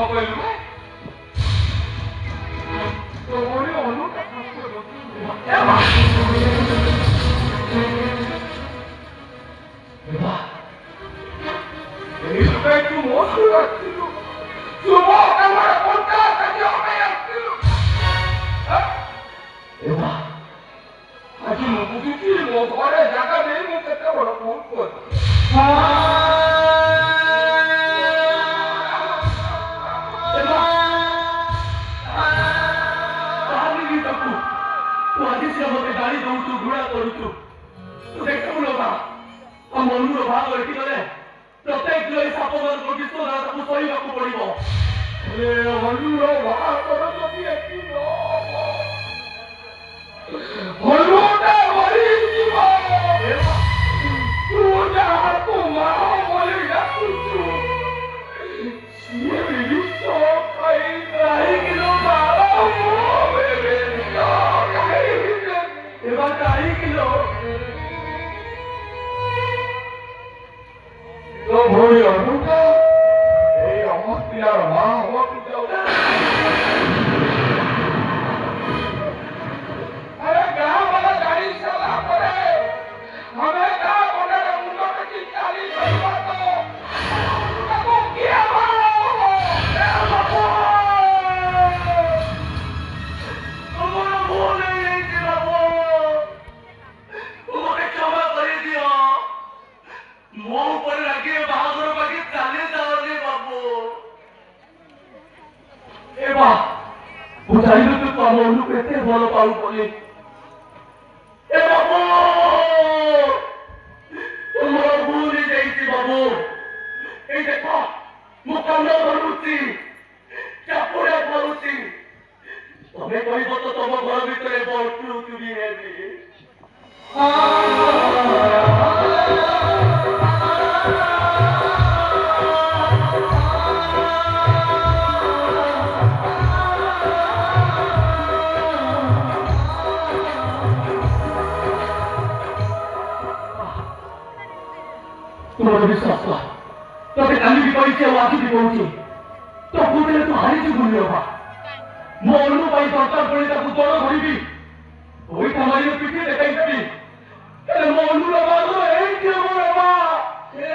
କହିଲୁ ତୋରି ଅନୁଟା এইটাই তো মনে রাখছিল শুভ আমার কোনটা কাজে হবে আসছিল এবা আজ মু বুঝিছি মো ঘরে জায়গা নেই মু কেতে বড় ভুল করছি मते गाड़ी दौड़ू घोड़ा करूचु तू देखू लोगा हम मनुर भाग एठी गले प्रत्येक लोई साप मान को विश्व ना ताकू सही बाकू पड़िबो ए मनुर भाग करो जदी एठी नो मनुटा मरी जीवा तू जा तू मां बोले डाकुचु ये विश्व कई नहीं किलो मारा मो बेबे এবার 4 কিলো তো ভরি অনুটা এই অমস্তিয়ার মা হওয়াকে যাও আরে গাঁ वाला गाड़ी चला पड़े हमें गां वाले मुंडो की चाली करवा दो तको किया मो ऊपर लगे बाहर बाकी चाले जाओगे बाबू ए बा बुझाइलो तो तुम ओनु केते भलो पाउ बोले ए बाबू तुमरा भूली जाईती बाबू ए देखो मुकांड करूची चापुड़ा करूची तमे कहबो तो तुम घर भीतर बटू चुरी हेबी तुम्हारा विश्वास का तो काली भी पड़ी से आज भी पहुंची तो पूरे तो हारी जो भूल होगा मोलू भाई दरकार पड़े ता कुतोड़ भरीबी ओई तमारी पीठी देखाई देबी अरे मोलू लगा दो एक के मोरे बा ए